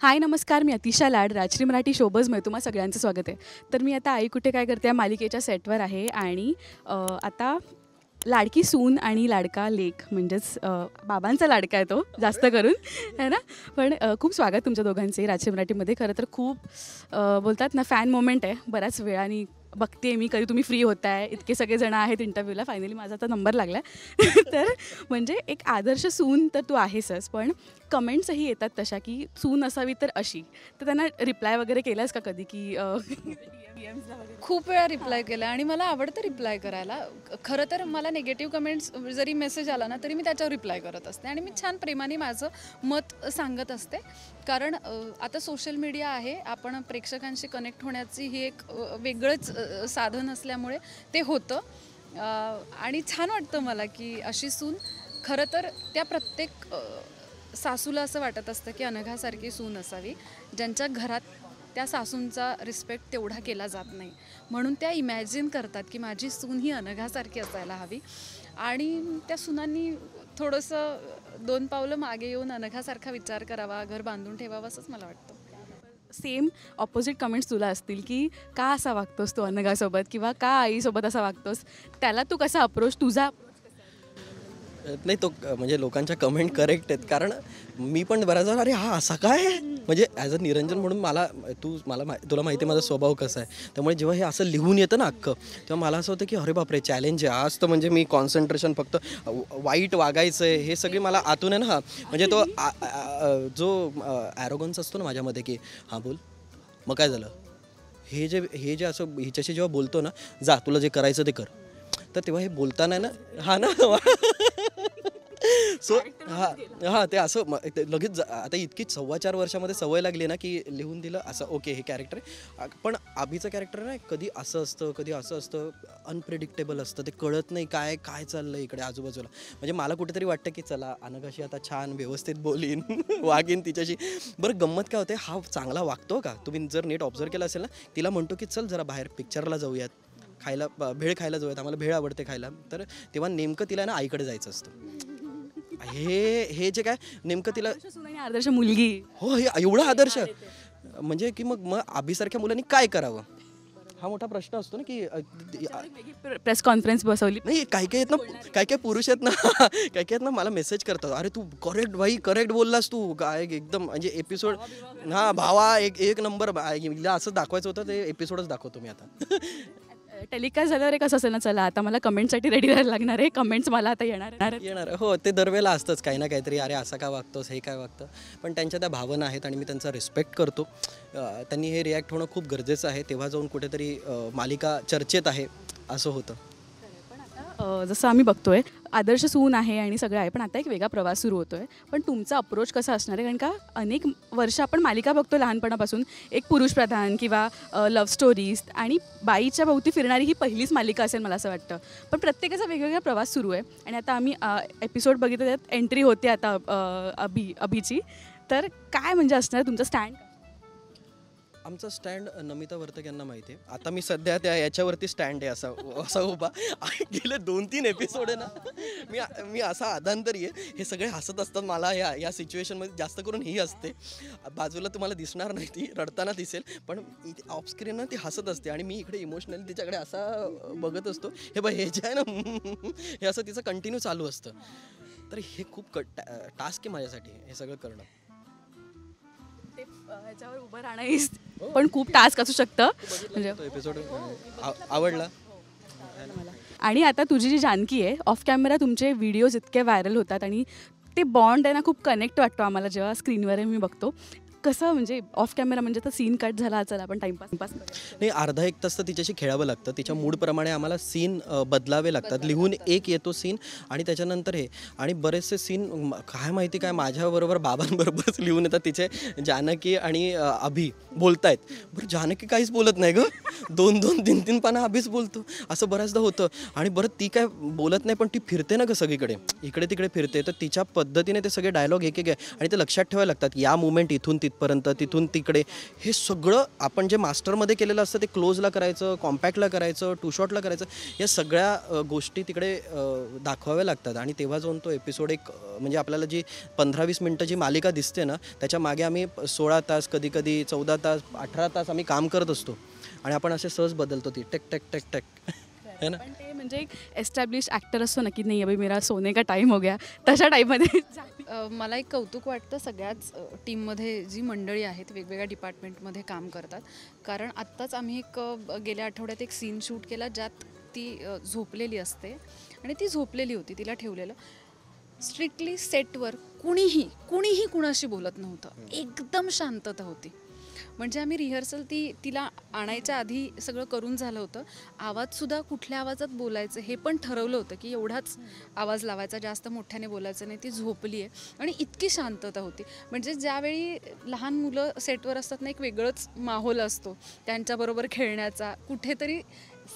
हाय नमस्कार, मी अतिशा लाड राजश्री मराठी शोबजमध्ये तुम्हा सगळ्यांचं स्वागत आहे. तर मी आता आई कुठे काय करते या मालिकेच्या सेटवर आहे आणि आता लाडकी सून आणि लाडका लेक म्हणजेच बाबांचा लाडका आहे तो जास्त करून है ना. पण खूप स्वागत तुमच्या दोघांचे राजश्री मराठीमध्ये. खरं तर खूप बोलतात ना फॅन मोमेंट आहे. बऱ्याच वेळाने बघते मी कधी तुम्ही फ्री होताय, इतके सगळेजण आहेत इंटरव्ह्यूला. फायनली माझा आता नंबर लागला आहे. तर म्हणजे एक आदर्श सून तर तू आहेसच, पण कमेंट्सही येतात तशा की सून असावी तर अशी. तर त्यांना रिप्लाय वगैरे केलास का कधी की खूप वेळा रिप्लाय केला आणि मला आवडतं रिप्लाय करायला. खरं तर मला निगेटिव्ह कमेंट्स जरी मेसेज आला ना तरी मी त्याच्यावर रिप्लाय करत असते आणि मी छान प्रेमाने माझं मत सांगत असते. कारण आता सोशल मीडिया आहे, आपण प्रेक्षकांशी कनेक्ट होण्याची ही एक वेगळंच साधन असल्यामुळे ते होतं आणि छान वाटतं मला की अशी सून. खरं तर त्या प्रत्येक सासूला असं वाटत असतं की अनघासारखी सून असावी, ज्यांच्या घरात त्या सासूंचा रिस्पेक्ट तेवढा केला जात नाही. म्हणून त्या इमॅजिन करतात की माझी सून ही अनघासारखी असायला हवी आणि त्या सुनांनी थोडंसं 2 पावलं मागे येऊन अनघासारखा विचार करावा, घर बांधून ठेवावं असंच मला वाटतं. सेम ऑपोजिट कमेंट्स तुला असतील की का असा वागतोस तू अनघासोबत किंवा का आईसोबत असा वागतोस, त्याला तू कसा अप्रोच तुझा नाही तो म्हणजे लोकांच्या कमेंट करेक्ट आहेत. कारण मी पण बऱ्याच वेळा अरे हा असा काय म्हणजे ॲज अ निरंजन म्हणून तुला माहिती आहे माझा स्वभाव कसा आहे. त्यामुळे जेव्हा हे असं लिहून येतं ना अख्खं, तेव्हा मला असं होतं की अरे बापरे चॅलेंज आहे आज. तर म्हणजे मी कॉन्सन्ट्रेशन फक्त वाईट वागायचं आहे हे सगळी मला आतून आहे ना. म्हणजे तो जो ॲरोगन्स असतो ना माझ्यामध्ये की हां बोल मग काय झालं, हे जे असं हिच्याशी जेव्हा बोलतो ना, जा तुला जे करायचं ते कर, तर तेव्हा हे बोलताना ना हा ना सो हां ते असं लगेच आता इतकी 4.25 वर्षामध्ये सवय लागली ना की लिहून दिलं असं ओके हे कॅरेक्टर आहे. पण अभिचं कॅरेक्टर नाही, कधी असं असतं कधी असं असतं, अनप्रिडिक्टेबल असतं, ते कळत नाही काय काय चाललं इकडे आजूबाजूला. म्हणजे मला कुठेतरी वाटतं की चला अनघाशी आता छान व्यवस्थित बोलीन वागीन तिच्याशी. बरं गंमत काय होते, हा चांगला वागतो का तुम्ही जर नीट ऑब्झर्व केलं असेल ना, तिला म्हणतो की चल जरा बाहेर पिक्चरला जाऊयात, खायला भेळ खायला जाऊयात, आम्हाला भेळ आवडते खायला. तर तेव्हा नेमकं तिला ना आईकडे जायचं असतं. हे जे काय नेमकं तिला आदर्श मुलगी हो हे एवढा आदर्श म्हणजे की मग अभिसारख्या मुलांनी काय करावं हा मोठा प्रश्न असतो ना की प्रेस कॉन्फरन्स बसवली. नाही काही काही आहेत ना, काही पुरुष आहेत ना काही आहेत ना मला मेसेज करतात, अरे तू करेक्ट भाई करेक्ट बोललास तू काय एकदम म्हणजे एपिसोड हा भावा एक नंबर असं दाखवायचं होतं, ते एपिसोडच दाखवतो मी आता. टेलिकास्ट झाल्यावर कसं असेल ना, चला आता मला कमेंटसाठी रेडी राहायला लागणार आहे, कमेंट्स मला आता येणार. हो ते दरवेळेला असतंच काही ना काहीतरी, अरे असं का वागतोस हे काय वागतं. पण त्यांच्या त्या भावना आहेत आणि मी त्यांचा रिस्पेक्ट करतो. त्यांनी हे रिॲक्ट होणं खूप गरजेचं आहे, तेव्हा जाऊन कुठेतरी मालिका चर्चेत आहे असं होतं. जसं आम्ही बघतोय आदर्श सून आहे आणि सगळं आहे, पण आता एक वेगळा प्रवास सुरू होतोय. पण तुमचा अप्रोच कसा असणार आहे, कारण का अनेक वर्ष आपण मालिका बघतो लहानपणापासून, एक पुरुषप्रधान किंवा लव्ह स्टोरीज आणि बाईच्या भोवती फिरणारी ही पहिलीच मालिका असेल मला असं वाटतं. पण प्रत्येकाचा वेगवेगळा प्रवास सुरू आहे आणि आता आम्ही एपिसोड बघितलं त्यात एंट्री होते आता अभिची. तर काय म्हणजे असणार तुमचं स्टँड? आमचा स्टँड नमिता वर्तक यांना माहिती आहे. आता मी सध्या त्या याच्यावरती स्टँड आहे असा उभा. गेले 2-3 एपिसोड आहे ना मी असा आधांतरी आहे. हे सगळे हसत असतात मला या सिच्युएशनमध्ये, जास्त करून ही असते बाजूला, तुम्हाला दिसणार नाही ती रडताना दिसेल, पण ऑफस्क्रीन ना ती हसत असते आणि मी इकडे इमोशनली तिच्याकडे असा बघत असतो. हे जे आहे ना हे असं तिचं कंटिन्यू चालू असतं. तर हे खूप टास्क आहे माझ्यासाठी हे सगळं करणं. ह्याच्यावर उभं राहणं पण खूप टास्क असू शकतं. म्हणजे एपिसोड आवडला. आणि आता तुझी जी जानकी आहे, ऑफ कॅमेरा तुमचे व्हिडिओज इतके व्हायरल होतात आणि ते बॉन्ड आहे ना खूप कनेक्ट वाटतो आम्हाला जेव्हा स्क्रीनवर मी बघतो. कसं म्हणजे ऑफ कॅमेरा म्हणजे तर सीन कट झाला, चला आपण टाइमपास नाही, अर्धा एक तास तर तिच्याशी खेळावं लागतं. तिच्या मूडप्रमाणे आम्हाला सीन बदलावे लागतात. लिहून एक येतो सीन आणि त्याच्यानंतर हे, आणि बरेचसे सीन काय माहिती काय माझ्याबरोबर बाबांबरोबरच लिहून येतात. तिचे जानकी आणि अभि बोलतायत, बरं जानकी काहीच बोलत नाही गं, 2-2, 3-3 पानं अभिच बोलतो, असं बऱ्याचदा होतं. आणि बरं ती काय बोलत नाही, पण ती फिरते ना गं सगळीकडे, इकडे तिकडे फिरते, तर तिच्या पद्धतीने ते सगळे डायलॉग एक आहे आणि ते लक्षात ठेवायला लागतात. या मुवमेंट इथून तिथे इथपर्यंत, तिथून तिकडे, हे सगळं आपण जे मास्टरमध्ये केलेलं असतं ते क्लोजला करायचं, कॉम्पॅक्टला करायचं, टू शॉटला करायचं, या सगळ्या गोष्टी तिकडे दाखवाव्या लागतात. आणि तेव्हा जाऊन तो एपिसोड एक म्हणजे आपल्याला जी 15-20 मिनटं जी मालिका दिसते ना, त्याच्या मागे आम्ही 16 तास, कधी कधी 14 तास, 18 तास आम्ही काम करत असतो. आणि आपण असे सहज बदलतो ती टेक टेक टेक टेक है ना. पण ते म्हणजे एक एस्टॅब्लिश ॲक्टर असतो ना की नाही अभि मेरा सोने का टाईम हो गया, तशा टाईपमध्ये मला एक कौतुक वाटतं सगळ्याच टीममध्ये जी मंडळी आहेत वेगवेगळ्या डिपार्टमेंटमध्ये काम करतात. कारण आत्ताच आम्ही एक गेल्या आठवड्यात एक सीन शूट केला ज्यात ती झोपलेली असते आणि ती झोपलेली होती, तिला ठेवलेलं. स्ट्रिक्टली सेटवर कुणीही कुणाशी बोलत नव्हतं, एकदम शांतता होती. म्हणजे आम्ही रिहर्सल तिला आणायच्या आधी सगळं करून झालं होतं. आवाजसुद्धा कुठल्या आवाजात बोलायचं हे पण ठरवलं होतं की एवढाच आवाज लावायचा, जास्त मोठ्याने बोलायचं नाही. ती झोपली आहे आणि इतकी शांतता होती. म्हणजे ज्यावेळी लहान मुलं सेटवर असतात ना, एक वेगळंच माहोल असतो त्यांच्याबरोबर खेळण्याचा. कुठेतरी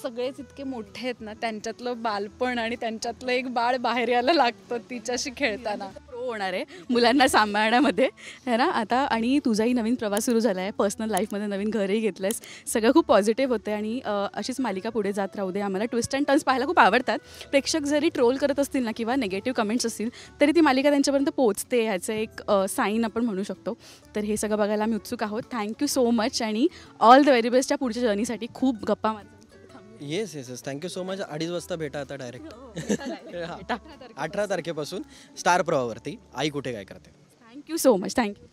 सगळेच इतके मोठे आहेत ना, त्यांच्यातलं बालपण आणि त्यांच्यातलं एक बाळ बाहेर यायला लागतं तिच्याशी खेळताना. प्रो होणार आहे मुलांना सांभाळण्यामध्ये है ना आता. आणि तुझाही नवीन प्रवास सुरू झाला आहे, पर्सनल लाईफमध्ये नवीन घरही घेतलं आहेस, सगळं खूप पॉझिटिव्ह होतं आहे. आणि अशीच मालिका पुढे जात राहू दे. आम्हाला ट्विस्ट अँड टर्न्स पाहायला खूप आवडतात. प्रेक्षक जरी ट्रोल करत असतील ना किंवा निगेटिव्ह कमेंट्स असतील तरी ती मालिका त्यांच्यापर्यंत पोहोचते, ह्याचं एक साईन आपण म्हणू शकतो. तर हे सगळं बघायला आम्ही उत्सुक आहोत. थँक्यू सो मच आणि ऑल द व्हेरी बेस्ट या पुढच्या जर्नीसाठी. खूप गप्पा माझ्या. Yes yes yes, thank you so much. 2:30 वाजता भेटा आता डायरेक्ट 18 तारखेपासून स्टार प्रवाहावरती आई कुठे काय करते. Thank you so much. थँक्यू.